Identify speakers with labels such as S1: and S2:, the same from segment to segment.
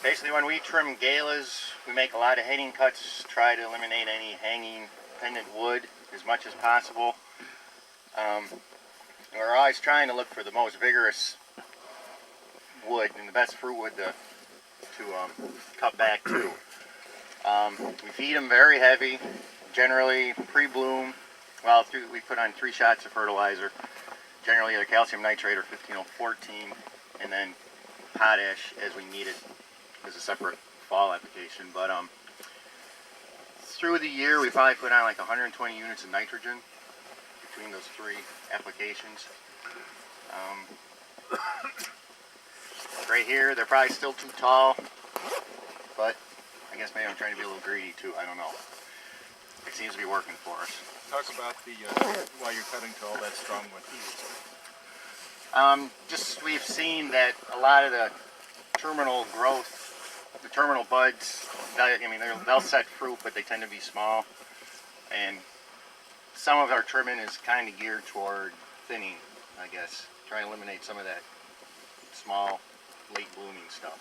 S1: Basically, when we trim galas, we make a lot of heading cuts, try to eliminate any hanging pendant wood as much as possible. We're always trying to look for the most vigorous wood and the best fruit wood to cut back to. We feed them very heavy, generally pre-bloom. Well, we put on 3 shots of fertilizer, generally either calcium nitrate or 15-0-14, and then potash as we need it as a separate fall application. But through the year, we probably put on like 120 units of nitrogen between those 3 applications. Right here, they're probably still too tall, but I guess maybe I'm trying to be a little greedy too. I don't know. It seems to be working for us.
S2: Talk about the why you're cutting to all that strong wood.
S1: Just we've seen that a lot of the terminal growth, the terminal buds, I mean, they'll set fruit, but they tend to be small. And some of our trimming is kind of geared toward thinning, I guess. Trying to eliminate some of that small, late blooming stuff.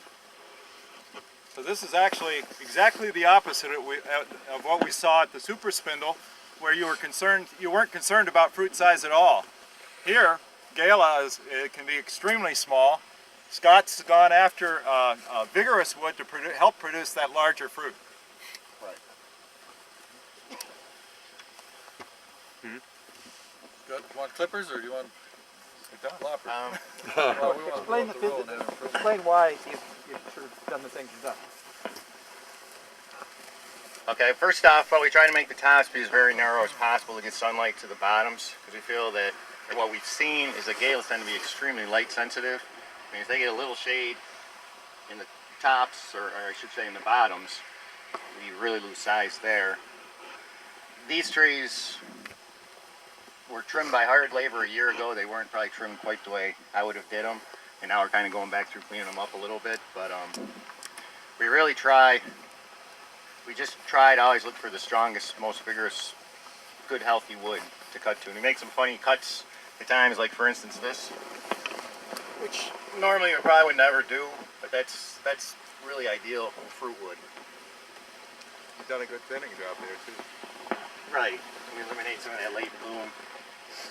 S2: So this is actually exactly the opposite of what we saw at the super spindle, where you weren't concerned about fruit size at all. Here, Gala it can be extremely small. Scott's gone after vigorous wood to help produce that larger fruit.
S1: Right.
S3: Good. You want clippers or do you want loppers?
S4: Explain why you've sort of done the things you've done.
S1: Okay, first off, we try to make the tops be as very narrow as possible to get sunlight to the bottoms, because we feel that what we've seen is that galas tend to be extremely light sensitive. I mean, if they get a little shade in the tops, or I should say in the bottoms, we really lose size there. These trees were trimmed by hired labor a year ago. They weren't probably trimmed quite the way I would have did them, and now we're kind of going back through cleaning them up a little bit. But we really try. We just try to always look for the strongest, most vigorous, good, healthy wood to cut to. And we make some funny cuts at times, like for instance this, which normally we probably would never do, but that's really ideal for fruit wood.
S2: You've done a good thinning job there too.
S1: Right. We eliminate some of that late bloom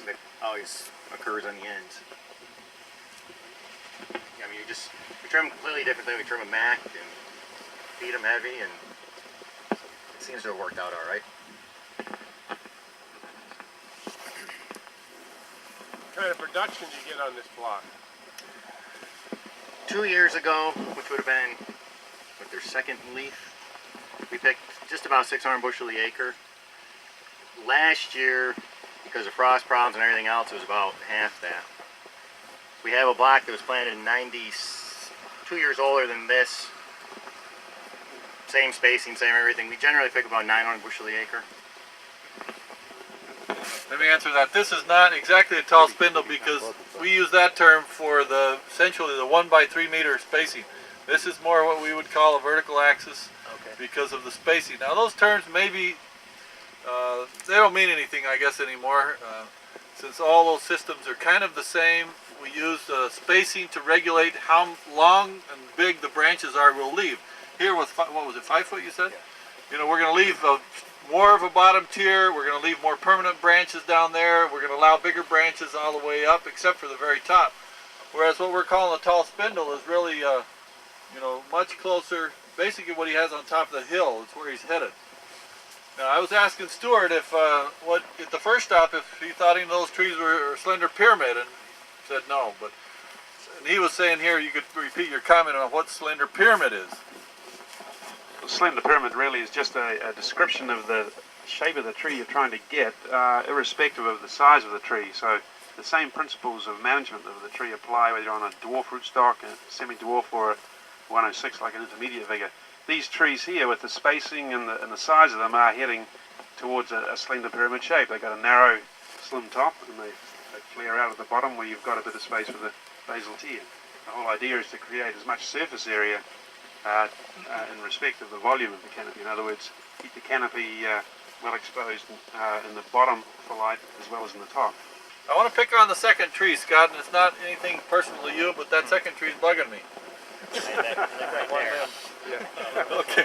S1: that always occurs on the ends. I mean, we trim them completely differently. We trim them Mac and feed them heavy, and it seems to have worked out all right.
S5: What kind of production did you get on this block?
S1: 2 years ago, which would have been their second leaf, we picked just about 600 bushel the acre. Last year, because of frost problems and everything else, it was about half that. We have a block that was planted in 2 years older than this. Same spacing, same everything. We generally pick about 900 bushel the acre.
S3: Let me answer that. This is not exactly a tall spindle because we use that term for essentially the 1 by 3 meter spacing. This is more what we would call a vertical axis because of the spacing. Now those terms maybe they don't mean anything, I guess, anymore. Since all those systems are kind of the same, we use spacing to regulate how long and big the branches are we'll leave. Here with, what was it, 5 foot you said? Yeah. You know, we're going to leave more of a bottom tier, we're going to leave more permanent branches down there, we're going to allow bigger branches all the way up except for the very top. Whereas what we're calling a tall spindle is really, you know, much closer, basically what he has on top of the hill is where he's headed. Now I was asking Stuart if, at the first stop, if he thought any of those trees were a slender pyramid, and he said no, but and he was saying here you could repeat your comment on what slender pyramid is.
S6: The slender pyramid really is just a description of the shape of the tree you're trying to get, irrespective of the size of the tree. So the same principles of management of the tree apply whether you're on a dwarf rootstock, a semi-dwarf, or a 106 like an intermediate vigor. These trees here, with the spacing and the size of them, are heading towards a slender pyramid shape. They've got a narrow, slim top, and they flare out at the bottom where you've got a bit of space for the basal tier. The whole idea is to create as much surface area in respect of the volume of the canopy. In other words, keep the canopy well exposed in the bottom for light as well as in the top.
S3: I want to pick on the second tree, Scott, and it's not anything personal to you, but that second tree is bugging me.
S1: Like right there.
S3: Okay.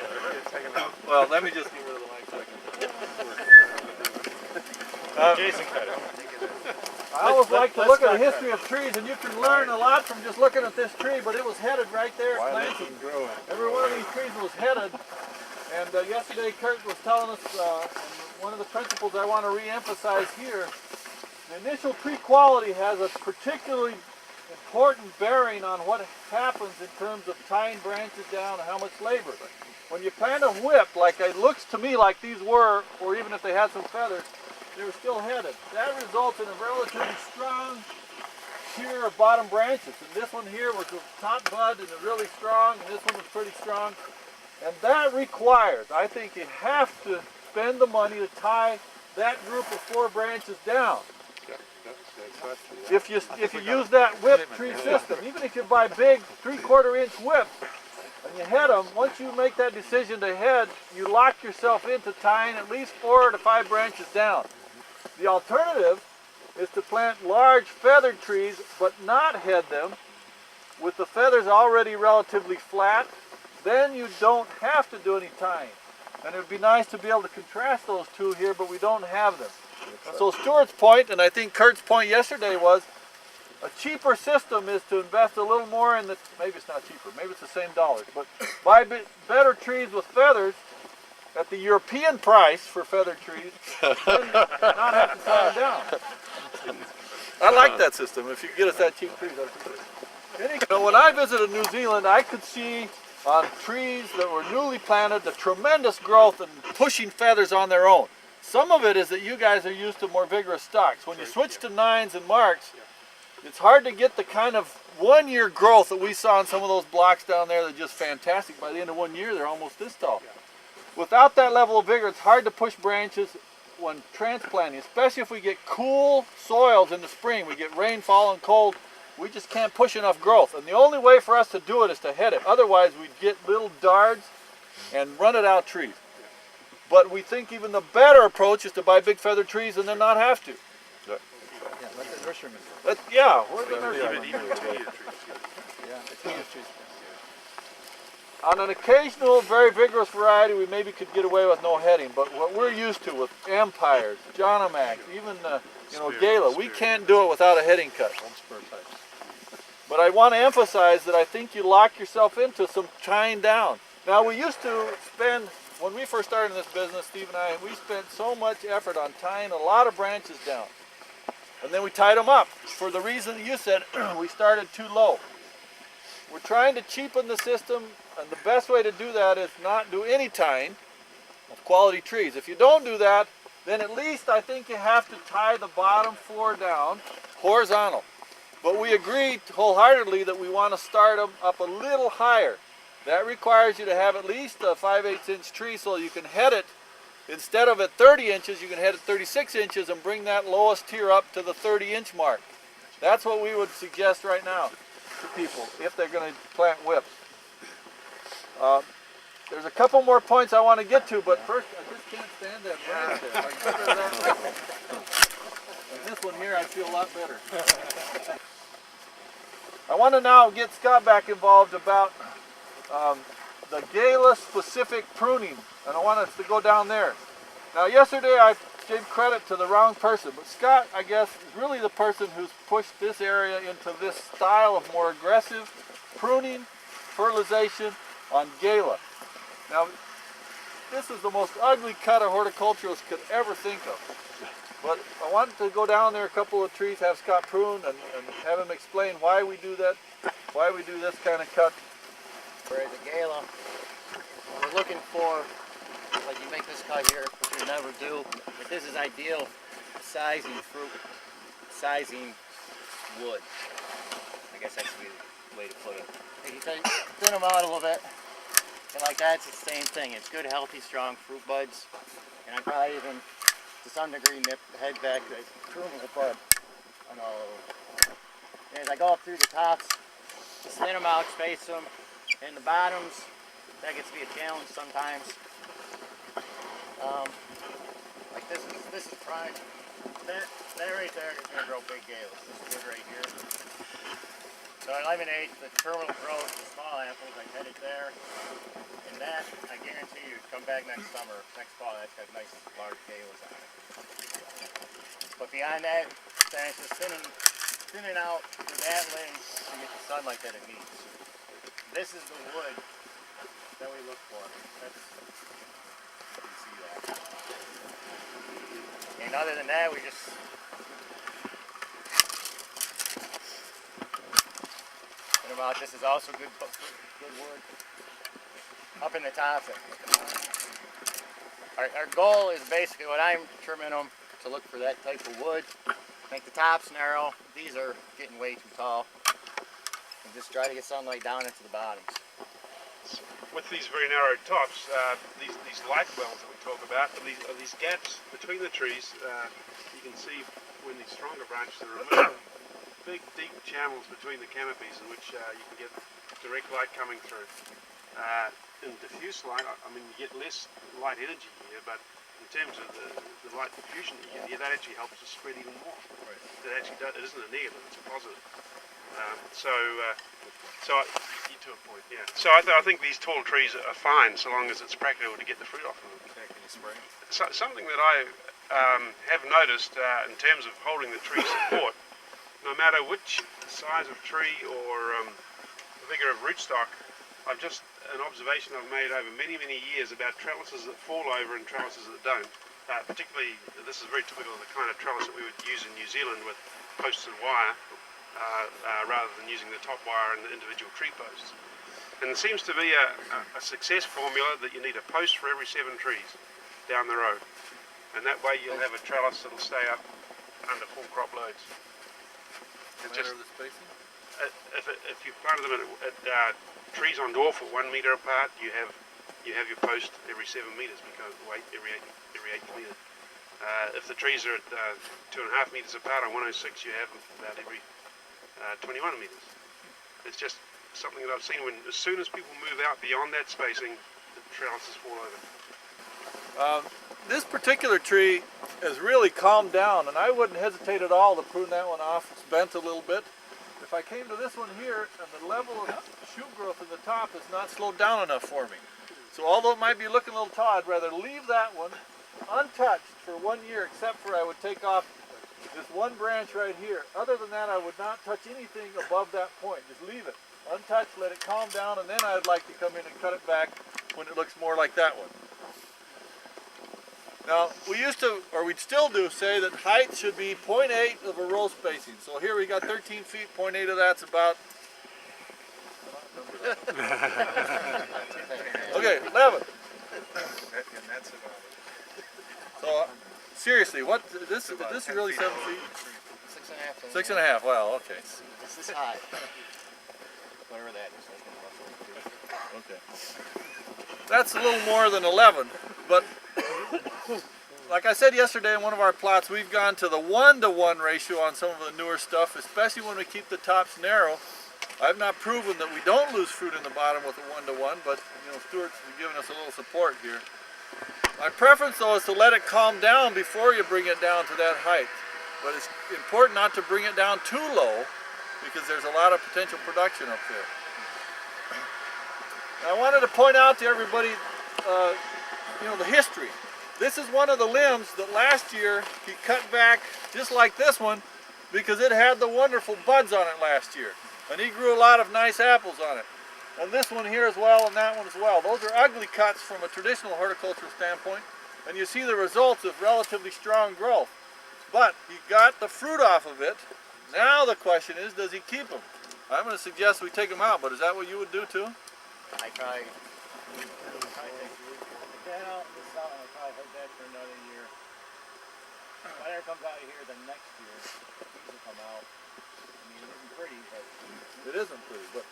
S3: Well, let me just get rid of the mic so I can.
S2: Jason cut it.
S4: I always like to look at the history of trees, and you can learn a lot from just looking at this tree, but it was headed right there at planting. Every one of these trees was headed, and yesterday Kurt was telling us, and one of the principles I want to re-emphasize here, the initial tree quality has a particularly important bearing on what happens in terms of tying branches down and how much labor. When you plant a whip, like it looks to me like these were, or even if they had some feathers, they were still headed. That results in a relatively strong tier of bottom branches. And this one here was the top bud and it's really strong, and this one was pretty strong. And that requires, I think you have to spend the money to tie that group of 4 branches down. If you use that whip tree system, even if you buy big 3/4 inch whips and you head them, once you make that decision to head, you lock yourself into tying at least 4 to 5 branches down. The alternative is to plant large feathered trees but not head them with the feathers already relatively flat. Then you don't have to do any tying. And it would be nice to be able to contrast those two here, but we don't have them. And so Stuart's point, and I think Kurt's point yesterday, was a cheaper system is to invest a little more in the, maybe it's not cheaper, maybe it's the same dollars, but buy better trees with feathers at the European price for feathered trees, and not have to tie them down. I like that system. If you get us that cheap trees, I'd appreciate it. When I visited New Zealand, I could see on trees that were newly planted the tremendous growth and pushing feathers on their own. Some of it is that you guys are used to more vigorous stocks. When you switch to 9s and marks, it's hard to get the kind of 1-year growth that we saw in some of those blocks down there. They're just fantastic. By the end of 1 year, they're almost this tall. Without that level of vigor, it's hard to push branches when transplanting, especially if we get cool soils in the spring. We get rainfall and cold. We just can't push enough growth. And the only way for us to do it is to head it. Otherwise, we'd get little dards and run it out trees. But we think even the better approach is to buy big feathered trees and then not have to. Yeah, let the nurseryman.
S5: Yeah,
S4: On an occasional, very vigorous variety, we maybe could get away with no heading. But what we're used to with Empires, Jonomax, even Gala, we can't do it without a heading cut. But I want to emphasize that I think you lock yourself into some tying down. Now, we used to spend, when we first started in this business, Steve and I, we spent so much effort on tying a lot of branches down. And then we tied them up. For the reason that you said, we started too low. We're trying to cheapen the system, and the best way to do that is not do any tying of quality trees. If you don't do that, then at least I think you have to tie the bottom floor down horizontal. But we agreed wholeheartedly that we want to start them up a little higher. That requires you to have at least a 5/8 inch tree so you can head it. Instead of at 30 inches, you can head at 36 inches and bring that lowest tier up to the 30-inch mark. That's what we would suggest right now to people if they're going to plant whips. There's a couple more points I want to get to, but first, I just can't stand that branch there. If I get rid of that, and this one here, I feel a lot better. I want to now get Scott back involved about the Gala-specific pruning, and I want us to go down there. Now, yesterday I gave credit to the wrong person, but Scott, I guess, is really the person who's pushed this area into this style of more aggressive pruning, fertilization on Gala. Now, this is the most ugly cut a horticulturalist could ever think of. But I wanted to go down there a couple of trees, have Scott prune, and have him explain why we do that, why we do this kind of cut.
S1: Whereas a Gala, what we're looking for, like you make this cut here, which you never do, but this is ideal sizing fruit, sizing wood. I guess that's the way to put it. If you thin them out a little bit, and like that, it's the same thing. It's good, healthy, strong fruit buds. And I probably even, to some degree, nip the head back to prune the bud on all of them. And as I go up through the tops, just thin them out, space them. And the bottoms, that gets to be a challenge sometimes. Like this is prime. That right there is going to grow big Galas. This wood right here. So I eliminate the terminal growth, the small apples, I head it there. And that, I guarantee you, come back next summer, next fall, that's got nice large galas on it. But beyond that, then it's just thinning out for that limb to get the sunlight that it needs. This is the wood that we look for. That's, you can see that. And other than that, we just about this is also good wood up in the top. Our goal is basically what I'm trimming them to look for that type of wood. Make the tops narrow. These are getting way too tall. And just try to get sunlight down into the bottoms.
S6: With these very narrow tops, these light wells that we talk about, are these gaps between the trees, you can see when these stronger branches are removed, big deep channels between the canopies in which you can get direct light coming through. In diffuse light, I mean, you get less light energy here, but in terms of the light diffusion that you get here, that actually helps to spread even more. Right. It actually does, it isn't a negative, it's a positive. To a point, yeah. So I think these tall trees are fine so long as it's practical to get the fruit off of them.
S1: Can you spray?
S6: So, something that I have noticed in terms of holding the tree support, no matter which size of tree or vigor of rootstock, an observation I've made over many years about trellises that fall over and trellises that don't. Particularly, this is very typical of the kind of trellis that we would use in New Zealand with posts and wire, rather than using the top wire and the individual tree posts. And there seems to be a success formula that you need a post for every 7 trees down the road. And that way you'll have a trellis that'll stay up under full crop loads.
S3: It's just the spacing?
S6: If you planted them at trees on dwarf at 1 meter apart, you have your post every 7 meters because weight every 8 meters. If the trees are at 2.5 meters apart on 106, you have them about every 21 meters. It's just something that I've seen as soon as people move out beyond that spacing, the trellises fall over.
S4: This particular tree has really calmed down, and I wouldn't hesitate at all to prune that one off. It's bent a little bit. If I came to this one here, and the level of shoot growth in the top is not slowed down enough for me. So although it might be looking a little tall, I'd rather leave that one untouched for 1 year, except for I would take off this one branch right here. Other than that, I would not touch anything above that point. Just leave it untouched, let it calm down, and then I'd like to come in and cut it back when it looks more like that one. Now, we used to, or we still do, say that height should be 0.8 of a row spacing. So here we got 13 feet, 0.8 of that's about, okay, 11.
S2: And that's about it.
S4: So, seriously, what, this is really 7 feet?
S1: 6.5.
S4: 6.5, wow, okay.
S1: This is high. Whatever that is.
S4: Okay. That's a little more than 11, but like I said yesterday in one of our plots, we've gone to the 1-to-1 ratio on some of the newer stuff, especially when we keep the tops narrow. I've not proven that we don't lose fruit in the bottom with a 1-to-1, but you know, Stuart's given us a little support here. My preference though is to let it calm down before you bring it down to that height. But it's important not to bring it down too low because there's a lot of potential production up there. Now, I wanted to point out to everybody, you know, the history. This is one of the limbs that last year he cut back just like this one because it had the wonderful buds on it last year. And he grew a lot of nice apples on it. And this one here as well, and that one as well. Those are ugly cuts from a traditional horticultural standpoint. And you see the results of relatively strong growth. But he got the fruit off of it. Now the question is, does he keep them? I'm going to suggest we take them out, but is that what you would do too?
S1: I try take that out, this out, and I probably hold that for another year. Whatever comes out of here, the next year, these will come out. I mean, it isn't pretty, but
S4: it isn't pretty. But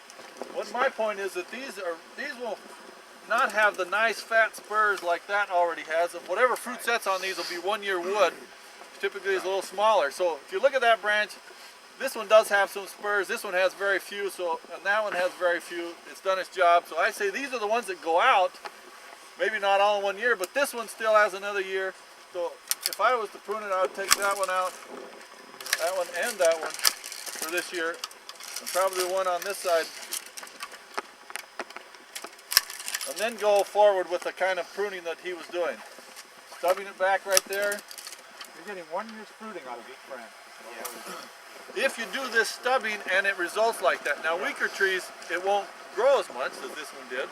S4: what my point is that these will not have the nice fat spurs like that already has. And whatever fruit sets on these will be 1 year wood. Typically is a little smaller. So if you look at that branch, this one does have some spurs, this one has very few, and that one has very few. It's done its job. So I say these are the ones that go out, maybe not all in 1 year, but this one still has another year. So if I was to prune it, I would take that one out, that one and that one for this year.
S3: and probably one on this side. And then go forward with the kind of pruning that he was doing. Stubbing it back right there.
S2: You're getting 1 year's fruiting out of each branch.
S3: If you do this stubbing and it results like that. Now weaker trees, it won't grow as much as this one did,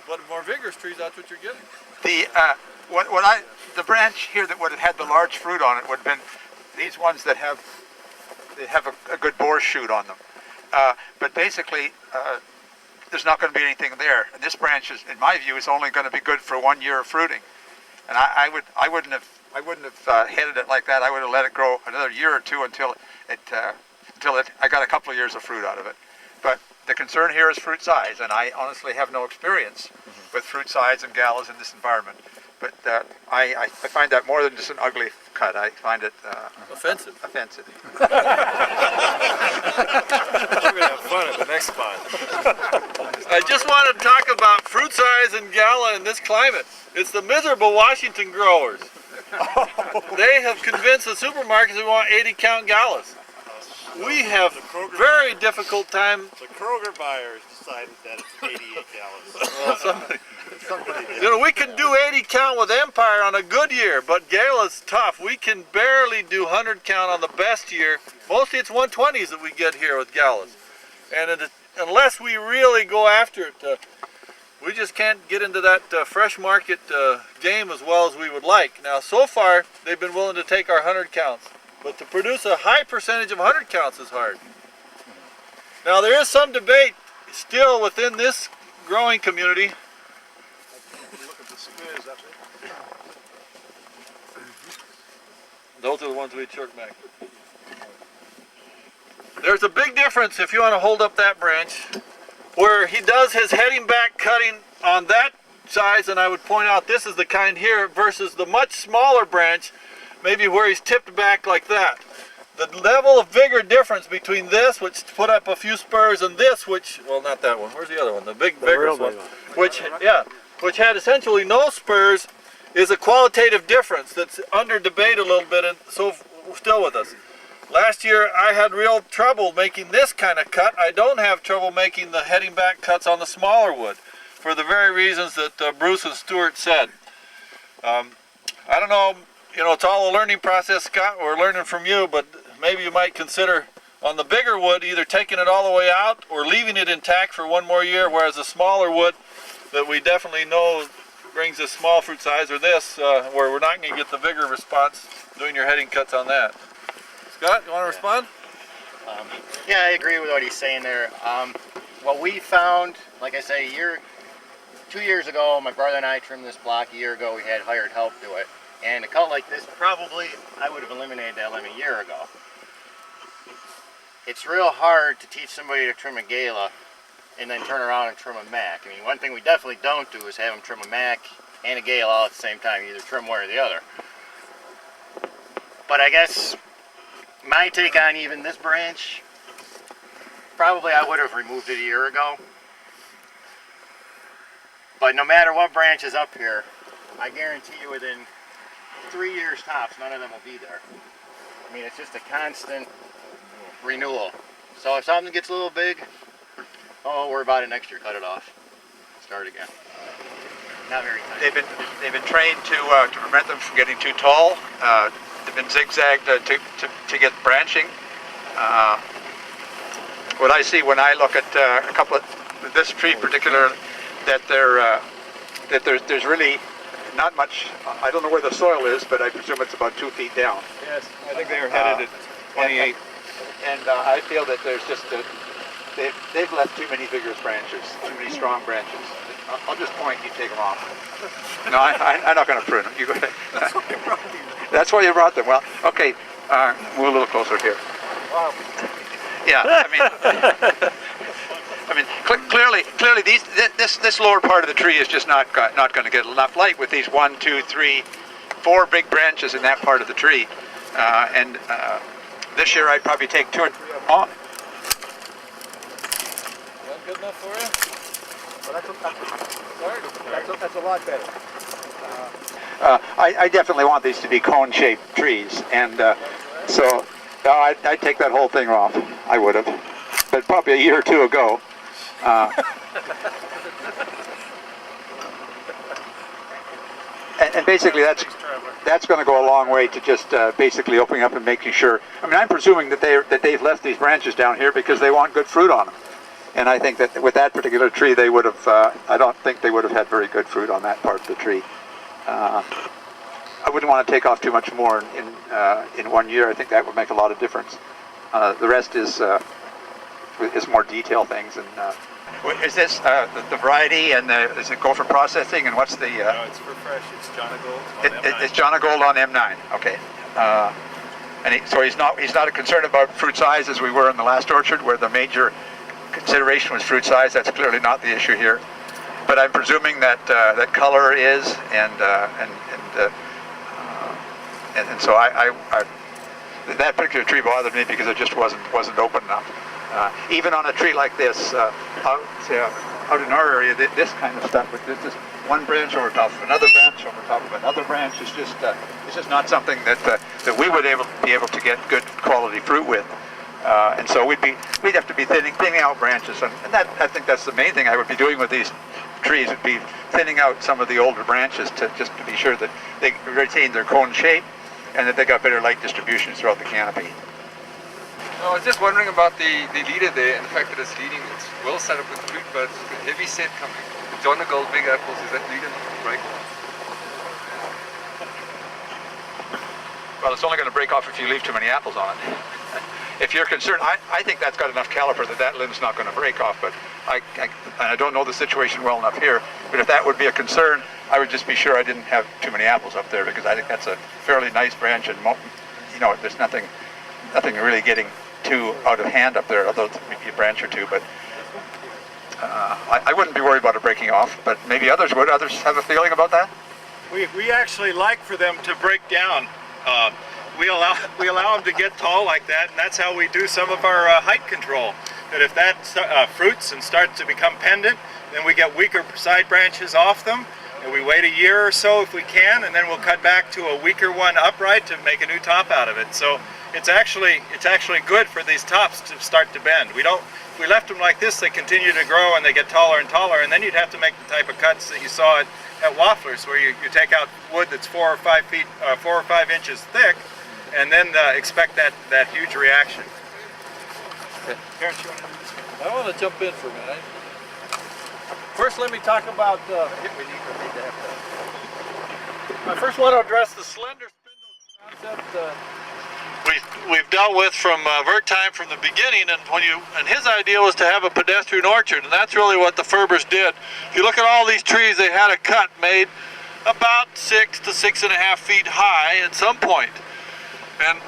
S3: but more vigorous trees, that's what you're getting.
S7: The branch here that would have had the large fruit on it would have been these ones that have a good boar shoot on them. But basically, there's not going to be anything there. And this branch is, in my view, is only going to be good for 1 year of fruiting. And I wouldn't have headed it like that. I would have let it grow another year or two until I got a couple of years of fruit out of it. But the concern here is fruit size, and I honestly have no experience with fruit size and galas in this environment. But I find that more than just an ugly cut. I find it
S3: offensive.
S7: Offensive.
S2: We're gonna have fun at the next spot.
S3: I just want to talk about fruit size and gala in this climate. It's the miserable Washington growers. They have convinced the supermarkets we want 80 count galas. We have very difficult time.
S5: The Kroger buyers decided that it's 88 gallons.
S3: Well, somebody did. You know, we can do 80 count with Empire on a good year, but Gala's tough. We can barely do 100 count on the best year. Mostly it's 120s that we get here with Galas. And unless we really go after it, we just can't get into that fresh market game as well as we would like. Now, so far, they've been willing to take our 100 counts. But to produce a high percentage of 100 counts is hard. Now, there is some debate still within this growing community.
S5: Look at the squiz up there.
S3: Those are the ones we choked back. There's a big difference if you want to hold up that branch, where he does his heading back cutting on that size, and I would point out this is the kind here versus the much smaller branch, maybe where he's tipped back like that. The level of vigor difference between this, which put up a few spurs, and this, which, well, not that one. Where's the other one? The big, vigorous one, which had essentially no spurs, is a qualitative difference that's under debate a little bit, and so still with us. Last year, I had real trouble making this kind of cut. I don't have trouble making the heading back cuts on the smaller wood, for the very reasons that Bruce and Stuart said. I don't know. You know, it's all a learning process, Scott. We're learning from you, but maybe you might consider on the bigger wood either taking it all the way out or leaving it intact for 1 more year, whereas the smaller wood that we definitely know brings a small fruit size, or this, where we're not going to get the vigor response doing your heading cuts on that. Scott, you want to respond?
S1: Yeah, I agree with what he's saying there. What we found, like I say, 2 years ago, my brother and I trimmed this block. A year ago, we had hired help do it. And a cut like this, probably, I would have eliminated that limb a year ago. It's real hard to teach somebody to trim a gala and then turn around and trim a mac. I mean, one thing we definitely don't do is have them trim a mac and a gala all at the same time. You either trim one or the other. But I guess my take on even this branch, probably I would have removed it a year ago. But no matter what branch is up here, I guarantee you within 3 years tops, none of them will be there. I mean, it's just a constant renewal. So if something gets a little big, don't worry about it next year. Cut it off. Start again. Not very tight.
S7: They've been trained to prevent them from getting too tall. They've been zigzagged to get branching. What I see when I look at a couple of this tree in particular, that there's really not much. I don't know where the soil is, but I presume it's about 2 feet down.
S2: Yes, I think they are headed at 28.
S7: And I feel that there's just they've left too many vigorous branches, too many strong branches. I'll just point, you take them off. No, I'm not going to prune them. You go ahead. That's why you brought them. Well, okay, move a little closer here.
S2: Wow.
S7: Yeah, I mean, clearly, this lower part of the tree is just not going to get enough light with these 1, 2, 3, 4 big branches in that part of the tree. And this year I'd probably take 2 or 3 of them off.
S3: That good enough for you?
S7: Well, that's a lot better. I definitely want these to be cone-shaped trees, and so I'd take that whole thing off. I would have. but probably a year or two ago. And basically that's going to go a long way to just basically opening up and making sure. I mean, I'm presuming that they've left these branches down here because they want good fruit on them. And I think that with that particular tree, they would have. I don't think they would have had very good fruit on that part of the tree. I wouldn't want to take off too much more in 1 year. I think that would make a lot of difference. The rest is more detail things. And is this the variety, and is it go for processing, and what's the?
S2: No, it's for fresh. It's John Gold on M9.
S7: It's John Gold on M9. Okay. And so he's not concerned about fruit size as we were in the last orchard, where the major consideration was fruit size. That's clearly not the issue here. But I'm presuming that that color is, and so I that particular tree bothered me because it just wasn't open enough. Even on a tree like this, out in our area, this kind of stuff with this one branch over top of another branch over top of another branch is just not something that we would be able to get good quality fruit with. And so we'd have to be thinning out branches, and that, I think that's the main thing I would be doing with these trees, would be thinning out some of the older branches to be sure that they retain their cone shape and that they got better light distribution throughout the canopy.
S8: I was just wondering about the leader there, and the fact that it's leading, it's well set up with fruit, but heavy set coming. John Gold, big apples, is that leader not going to break off?
S7: Well, it's only going to break off if you leave too many apples on it. If you're concerned, I think that's got enough caliper that limb's not going to break off, but I don't know the situation well enough here, but if that would be a concern, I would just be sure I didn't have too many apples up there, because I think that's a fairly nice branch, and there's nothing really getting too out of hand up there, although maybe a branch or two, but I wouldn't be worried about it breaking off, but maybe others would. Others have a feeling about that?
S2: We actually like for them to break down. We allow them to get tall like that, and that's how we do some of our height control. That if that fruits and starts to become pendant, then we get weaker side branches off them, and we wait a year or so if we can, and then we'll cut back to a weaker one upright to make a new top out of it. So it's actually good for these tops to start to bend. If we left them like this, they continue to grow and they get taller and taller, and then you'd have to make the type of cuts that you saw at Wafflers, where you take out wood that's 4 or 5 inches thick, and then expect that huge reaction.
S4: Terence, you want to do this one? I want to jump in for a minute. First, let me talk about. I first want to address the slender spindle concept.
S3: We've dealt with from Vert time from the beginning, and his idea was to have a pedestrian orchard, and that's really what the Ferbers did. If you look at all these trees, they had a cut made about 6 to 6.5 feet high at some point. And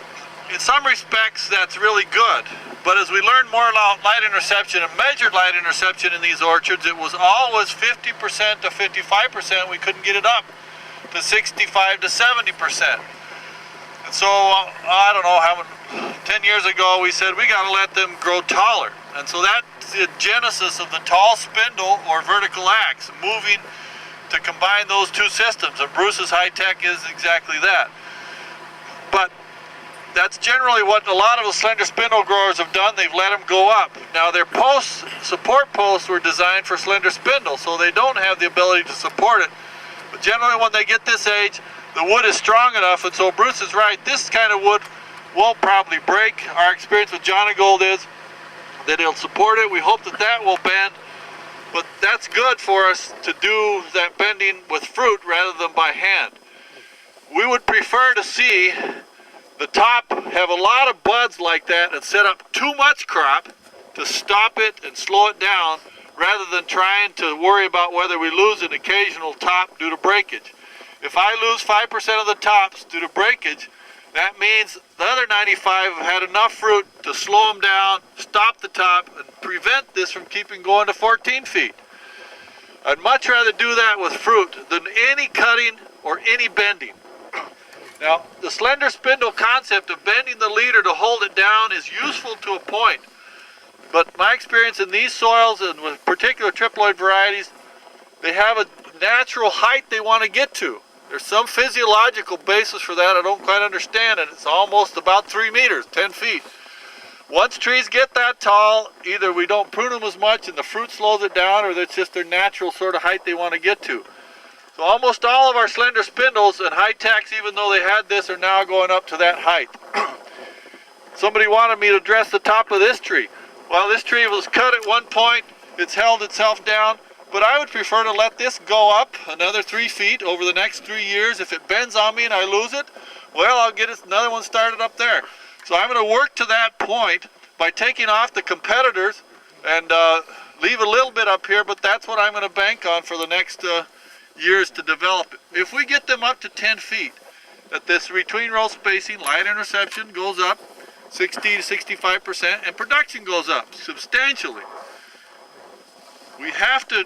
S3: in some respects, that's really good. But as we learned more about light interception and measured light interception in these orchards, it was always 50% to 55%. We couldn't get it up to 65 to 70%. And so, I don't know, 10 years ago, we said we got to let them grow taller. And so that's the genesis of the tall spindle or vertical axe, moving to combine those two systems. And Bruce's high tech is exactly that. But that's generally what a lot of the slender spindle growers have done. They've let them go up. Now their support posts were designed for slender spindle, so they don't have the ability to support it. But generally when they get this age, the wood is strong enough, and so Bruce is right, this kind of wood won't probably break. Our experience with Johnny Gold is that it'll support it. We hope that will bend, but that's good for us to do that bending with fruit rather than by hand. We would prefer to see the top have a lot of buds like that and set up too much crop to stop it and slow it down, rather than trying to worry about whether we lose an occasional top due to breakage. If I lose 5% of the tops due to breakage, that means the other 95 have had enough fruit to slow them down, stop the top, and prevent this from keeping going to 14 feet. I'd much rather do that with fruit than any cutting or any bending. Now, the slender spindle concept of bending the leader to hold it down is useful to a point. But my experience in these soils, and with particular triploid varieties, they have a natural height they want to get to. There's some physiological basis for that I don't quite understand, and it's almost about 3 meters, 10 feet. Once trees get that tall, either we don't prune them as much and the fruit slows it down, or that's just their natural sort of height they want to get to. So almost all of our slender spindles and high-tacks, even though they had this, are now going up to that height. Somebody wanted me to dress the top of this tree. Well, this tree was cut at one point, it's held itself down, but I would prefer to let this go up another 3 feet over the next 3 years. If it bends on me and I lose it, well, I'll get another one started up there. So I'm going to work to that point by taking off the competitors and leave a little bit up here, but that's what I'm going to bank on for the next years to develop it. If we get them up to 10 feet, at this between row spacing, light interception goes up 60 to 65%, and production goes up substantially. We have to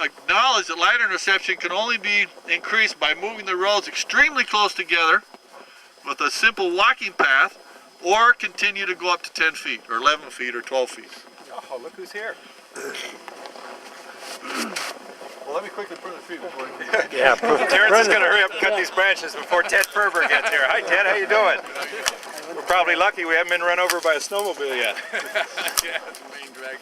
S3: acknowledge that light interception can only be increased by moving the rows extremely close together with a simple walking path, or continue to go up to 10 feet, or 11 feet, or 12 feet.
S2: Oh, look who's here. Well, let me quickly prune the tree before
S5: Yeah, Terence is going to hurry up and cut these branches before Ted Ferber gets here. Hi, Ted. How you doing? We're probably lucky we haven't been run over by a snowmobile yet.
S3: Yeah, it's the main drag.